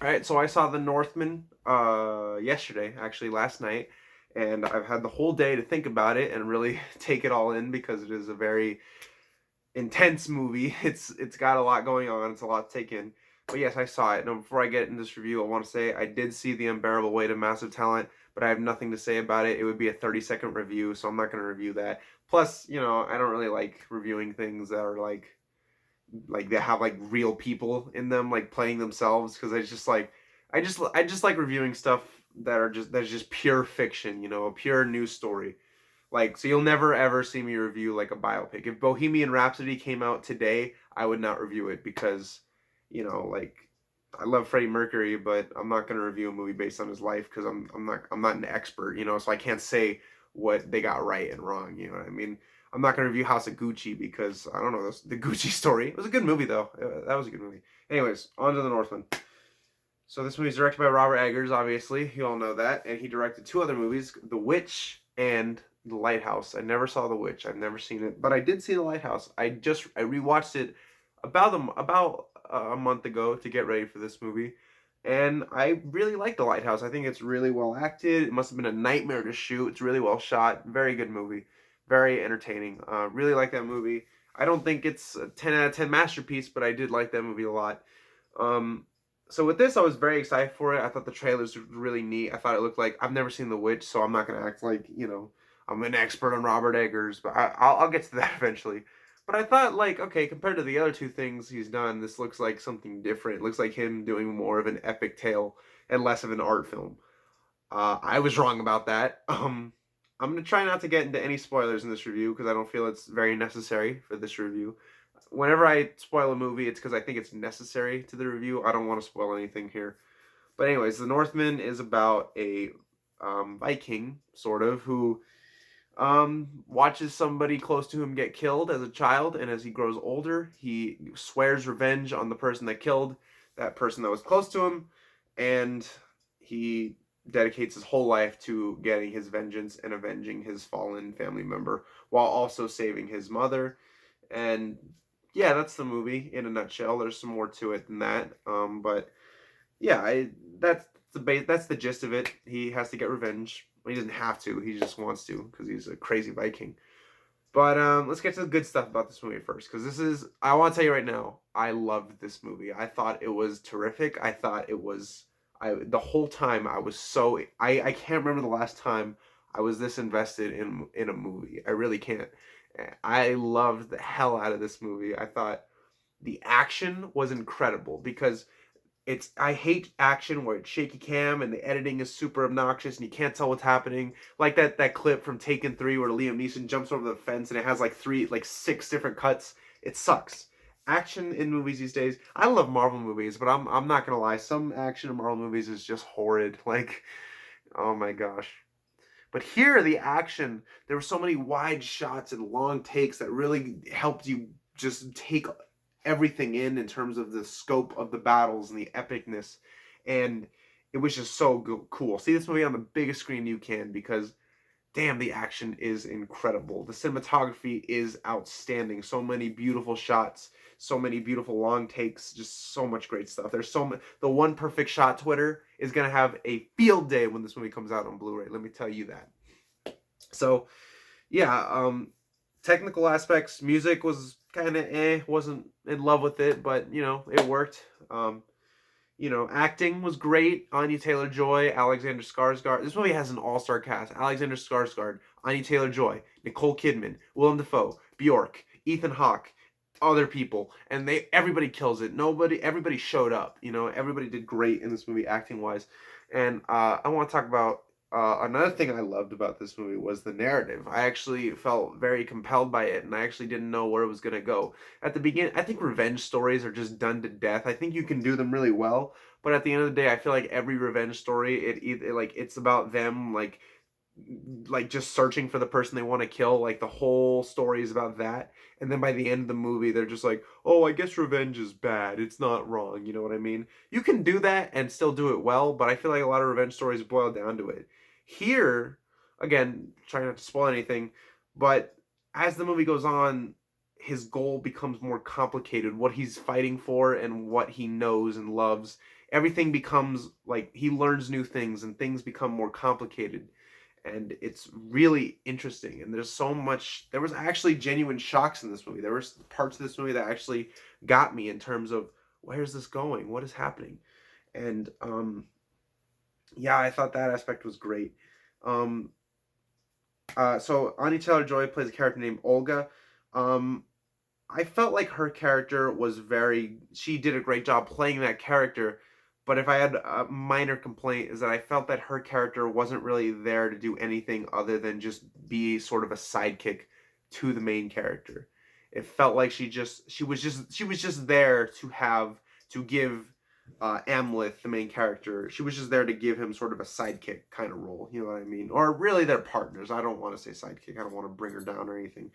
All right, so I saw the Northman yesterday, actually last night, and I've had the whole day to think about it and really take it all in because it is a very intense movie. It's got a lot going on. It's a lot to take in. But yes, I saw it. Now, before I get into this review, I want to say I did see The Unbearable Weight of Massive Talent, but I have nothing to say about it. It would be a 30-second review, so I'm not going to review that. Plus, I don't really like reviewing things that are like they have like real people in them like playing themselves because I just like reviewing stuff that's just pure fiction, a pure news story. Like, so you'll never ever see me review like a biopic. If Bohemian Rhapsody came out today, I would not review it because, like I love Freddie Mercury, but I'm not going to review a movie based on his life because I'm not an expert, so I can't say what they got right and wrong. You know what I mean? I'm not going to review House of Gucci because I don't know the Gucci story. It was a good movie though. That was a good movie. Anyways, on to the Northman. So this movie is directed by Robert Eggers, obviously. You all know that. And he directed two other movies, The Witch and The Lighthouse. I never saw The Witch. I've never seen it. But I did see The Lighthouse. I rewatched it about a month ago to get ready for this movie. And I really like The Lighthouse. I think it's really well acted. It must have been a nightmare to shoot. It's really well shot. Very good movie. Very entertaining. Really like that movie. I don't think it's a 10 out of 10 masterpiece, but I did like that movie a lot. Um, so with this, I was very excited for it. I thought the trailers were really neat. I thought it looked like I've never seen The Witch, so I'm not gonna act like I'm an expert on Robert Eggers, but I'll get to that eventually. But I thought like okay, compared to the other two things he's done, this looks like something different. It looks like him doing more of an epic tale and less of an art film. I was wrong about that. I'm gonna try not to get into any spoilers in this review because I don't feel it's very necessary for this review. Whenever I spoil a movie, it's because I think it's necessary to the review. I don't want to spoil anything here. But anyways, The Northman is about a Viking, sort of, who watches somebody close to him get killed as a child, and as he grows older, he swears revenge on the person that killed that person that was close to him, and he dedicates his whole life to getting his vengeance and avenging his fallen family member while also saving his mother. And yeah, that's the movie in a nutshell. There's some more to it than that. But yeah, that's the gist of it. He has to get revenge. Well, he doesn't have to. He just wants to because he's a crazy Viking. But let's get to the good stuff about this movie first, because I want to tell you right now, I loved this movie. I thought it was terrific. I thought it was, the whole time I was I can't remember the last time I was this invested in a movie. I really can't. I loved the hell out of this movie. I thought the action was incredible because I hate action where it's shaky cam and the editing is super obnoxious and you can't tell what's happening. Like that clip from Taken 3 where Liam Neeson jumps over the fence and it has like six different cuts. It sucks. Action in movies these days. I love Marvel movies, but I'm not gonna lie. Some action in Marvel movies is just horrid. Like, oh my gosh. But here, the action, there were so many wide shots and long takes that really helped you just take everything in terms of the scope of the battles and the epicness. And it was just so cool. See this movie on the biggest screen you can because damn, the action is incredible. The cinematography is outstanding. So many beautiful shots, so many beautiful long takes, just so much great stuff. There's so much. The One Perfect Shot Twitter is gonna have a field day when this movie comes out on Blu-ray. Let me tell you that. So, yeah, technical aspects, music was kind of wasn't in love with it, but it worked. Acting was great. Anya Taylor-Joy, Alexander Skarsgård. This movie has an all-star cast. Alexander Skarsgård, Anya Taylor-Joy, Nicole Kidman, Willem Dafoe, Bjork, Ethan Hawke, other people, and everybody kills it. Everybody showed up. Everybody did great in this movie acting-wise. And I want to talk about another thing I loved about this movie was the narrative. I actually felt very compelled by it, and I actually didn't know where it was going to go. At the beginning, I think revenge stories are just done to death. I think you can do them really well, but at the end of the day, I feel like every revenge story, it's about them like just searching for the person they want to kill. Like the whole story is about that, and then by the end of the movie, they're just like, "Oh, I guess revenge is bad. It's not wrong." You know what I mean? You can do that and still do it well, but I feel like a lot of revenge stories boil down to it. Here, again, trying not to spoil anything, but as the movie goes on, his goal becomes more complicated, what he's fighting for and what he knows and loves. Everything becomes like he learns new things and things become more complicated. And it's really interesting. And there's so much. There was actually genuine shocks in this movie. There were parts of this movie that actually got me in terms of where's this going? What is happening? And yeah, I thought that aspect was great. Um, so Anya Taylor-Joy plays a character named Olga. Um, I felt like her character was very. She did a great job playing that character. But if I had a minor complaint, is that I felt that her character wasn't really there to do anything other than just be sort of a sidekick to the main character. It felt like she was just there to give Amleth, the main character, she was just there to give him sort of a sidekick kind of role. You know what I mean? Or really, they're partners. I don't want to say sidekick. I don't want to bring her down or anything,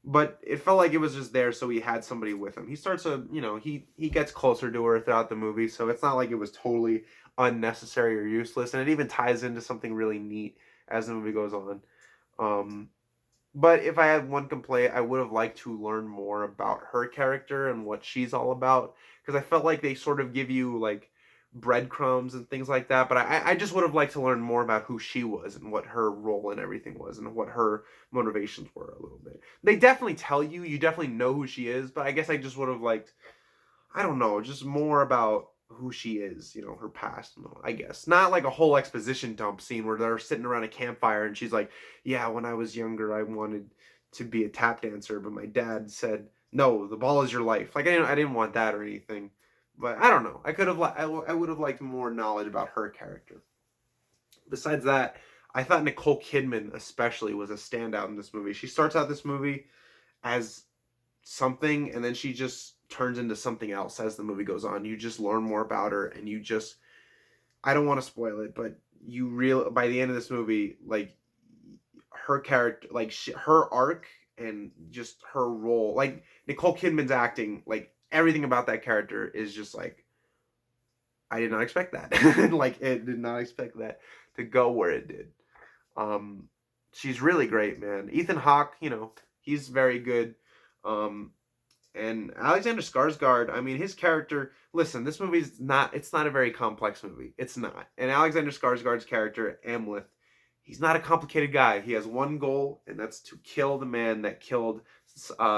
but it felt like it was just there so he had somebody with him. He starts to, he gets closer to her throughout the movie, so it's not like it was totally unnecessary or useless, and it even ties into something really neat as the movie goes on. Um, but if I had one complaint, I would have liked to learn more about her character and what she's all about, because I felt like they sort of give you like breadcrumbs and things like that. But I just would have liked to learn more about who she was and what her role in everything was and what her motivations were a little bit. They definitely tell you, you definitely know who she is, but I guess I just would have liked, I don't know, just more about who she is, her past, I guess. Not like a whole exposition dump scene where they're sitting around a campfire and she's like, yeah, when I was younger, I wanted to be a tap dancer, but my dad said, no, the ball is your life. Like, I didn't want that or anything. But I don't know. I would have liked more knowledge about her character. Besides that, I thought Nicole Kidman especially was a standout in this movie. She starts out this movie as something, and then she just turns into something else as the movie goes on. You just learn more about her, and you just, I don't want to spoil it, but by the end of this movie, like, her character, like, her arc and just her role, like Nicole Kidman's acting, like everything about that character is just like, I did not expect that. Like, it did not expect that to go where it did. She's really great, man. Ethan Hawke, he's very good. Um, and Alexander Skarsgård, I mean, his character, listen, this movie's not, it's not a very complex movie. It's not. And Alexander Skarsgård's character, Amleth, he's not a complicated guy. He has one goal, and that's to kill the man that killed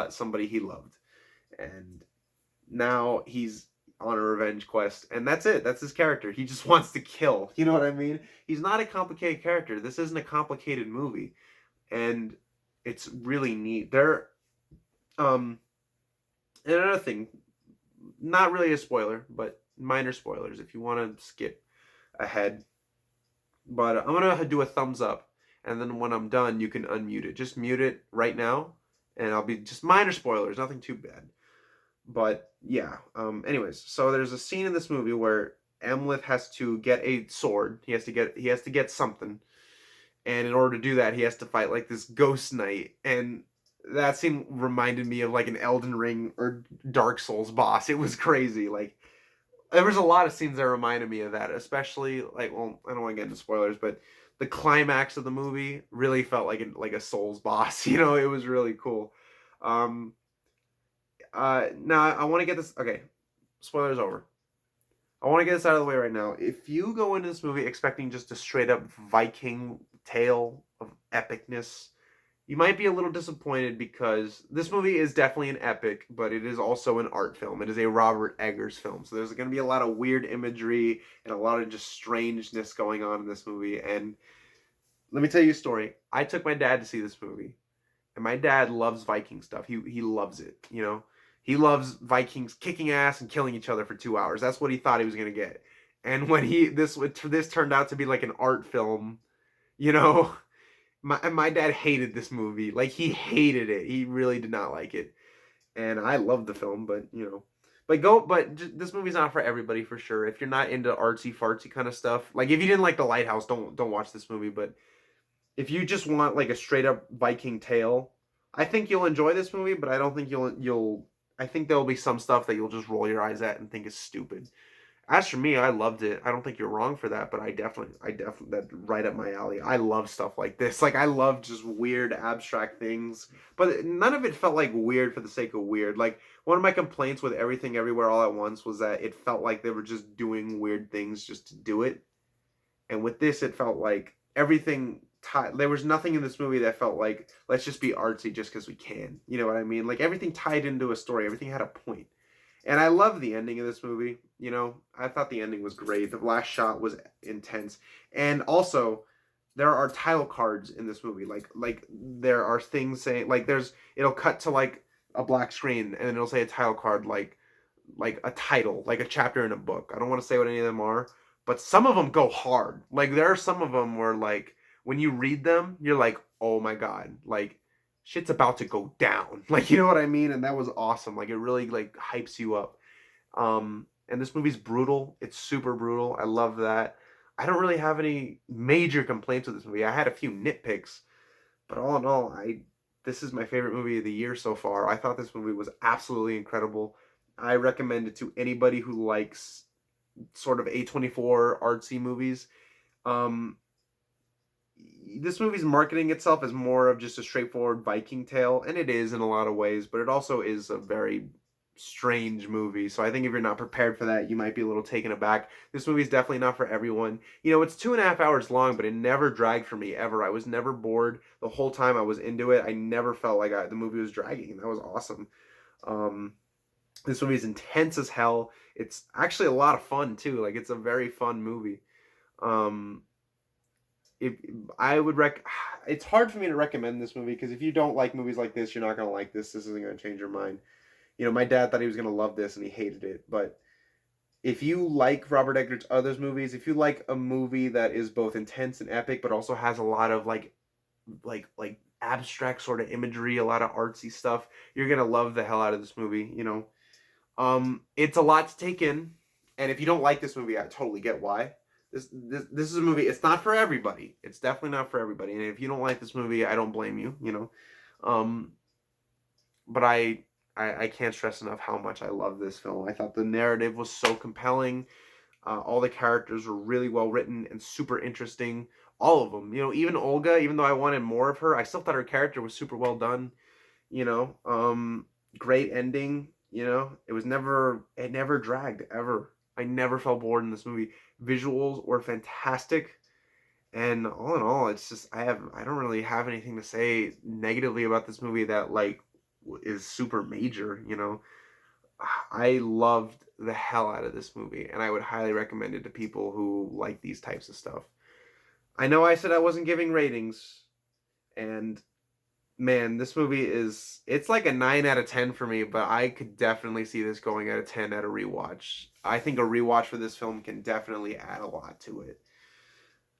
somebody he loved. And now he's on a revenge quest, and that's it. That's his character. He just wants to kill. You know what I mean? He's not a complicated character. This isn't a complicated movie. And it's really neat. And another thing, not really a spoiler, but minor spoilers if you want to skip ahead. But I'm going to do a thumbs up, and then when I'm done, you can unmute it. Just mute it right now, and I'll be just minor spoilers, nothing too bad. But yeah, anyways, so there's a scene in this movie where Amleth has to get a sword. He has to get something. And in order to do that, he has to fight like this ghost knight. And that scene reminded me of like an Elden Ring or Dark Souls boss. It was crazy. Like, there was a lot of scenes that reminded me of that, especially like, well, I don't want to get into spoilers, but the climax of the movie really felt like a Souls boss. It was really cool. Now I want to get this. Okay, spoilers over. I want to get this out of the way right now. If you go into this movie expecting just a straight up Viking tale of epicness, you might be a little disappointed, because this movie is definitely an epic, but it is also an art film. It is a Robert Eggers film. So there's going to be a lot of weird imagery and a lot of just strangeness going on in this movie. And let me tell you a story. I took my dad to see this movie, and my dad loves Viking stuff. He loves it, He loves Vikings kicking ass and killing each other for 2 hours. That's what he thought he was going to get. And when this turned out to be like an art film, my dad hated this movie. Like, he hated it. He really did not like it. And I loved the film, but this movie's not for everybody, for sure. If you're not into artsy fartsy kind of stuff, like if you didn't like The Lighthouse, don't watch this movie. But if you just want like a straight up Viking tale, I think you'll enjoy this movie, but I don't think you'll I think there'll be some stuff that you'll just roll your eyes at and think is stupid. As for me, I loved it. I don't think you're wrong for that, but I definitely, that's right up my alley. I love stuff like this. Like, I love just weird, abstract things, but none of it felt like weird for the sake of weird. Like, one of my complaints with Everything Everywhere All at Once was that it felt like they were just doing weird things just to do it. And with this, it felt like everything there was nothing in this movie that felt like let's just be artsy just because we can. You know what I mean? Like, everything tied into a story. Everything had a point. And I love the ending of this movie. You know, I thought the ending was great. The last shot was intense. And also, there are title cards in this movie. Like there are things saying like it'll cut to like a black screen and then it'll say a title card like a title, like a chapter in a book. I don't want to say what any of them are, but some of them go hard. Like, there are some of them where, like, when you read them, you're like, oh my god, like, shit's about to go down. Like, you know what I mean? And that was awesome. Like, it really like hypes you up. And this movie's brutal. It's super brutal. I love that. I don't really have any major complaints with this movie. I had a few nitpicks, but all in all, I this is my favorite movie of the year so far. I thought this movie was absolutely incredible. I recommend it to anybody who likes sort of A24 artsy movies. Um, this movie's marketing itself as more of just a straightforward Viking tale, and it is in a lot of ways, but it also is a very strange movie. So I think if you're not prepared for that, you might be a little taken aback. This movie is definitely not for everyone. You know, it's 2.5 hours long, but it never dragged for me ever. I was never bored the whole time I was into it. I never felt like the movie was dragging. That was awesome. Um, this movie is intense as hell. It's actually a lot of fun too. Like, it's a very fun movie. Um, if I would it's hard for me to recommend this movie because if you don't like movies like this, you're not gonna like this. This isn't gonna change your mind. You know, my dad thought he was gonna love this and he hated it. But if you like Robert Eggers' other movies, if you like a movie that is both intense and epic, but also has a lot of like abstract sort of imagery, a lot of artsy stuff, you're gonna love the hell out of this movie. You know, it's a lot to take in, and if you don't like this movie, I totally get why. This is a movie. It's not for everybody. It's definitely not for everybody. And if you don't like this movie, I don't blame you. You know, um, but I can't stress enough how much I love this film. I thought the narrative was so compelling. All the characters were really well written and super interesting. All of them. You know, even Olga. Even though I wanted more of her, I still thought her character was super well done. You know, great ending. You know, it never dragged ever. I never felt bored in this movie. Visuals were fantastic, and all in all, it's just I don't really have anything to say negatively about this movie that like is super major. You know, I loved the hell out of this movie, and I would highly recommend it to people who like these types of stuff. I know I said I wasn't giving ratings, and man, this movie it's like a 9 out of 10 for me, but I could definitely see this going at a 10 at a rewatch. I think a rewatch for this film can definitely add a lot to it.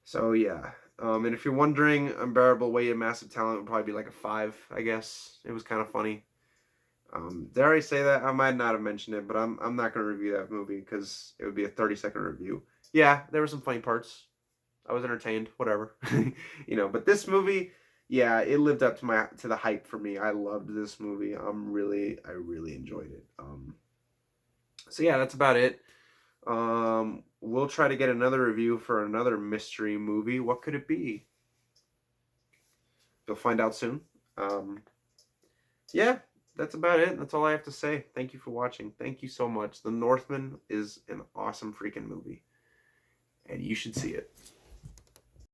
So yeah. And if you're wondering, Unbearable Weight of Massive Talent would probably be like a 5, I guess. It was kind of funny. Did I already say that? I might not have mentioned it, but I'm not going to review that movie because it would be a 30-second review. Yeah, there were some funny parts. I was entertained, whatever. You know, but this movie, yeah, it lived up to the hype for me. I loved this movie. I really enjoyed it. So yeah, that's about it. We'll try to get another review for another mystery movie. What could it be? You'll find out soon. Yeah, that's about it. That's all I have to say. Thank you for watching. Thank you so much. The Northman is an awesome freaking movie, and you should see it.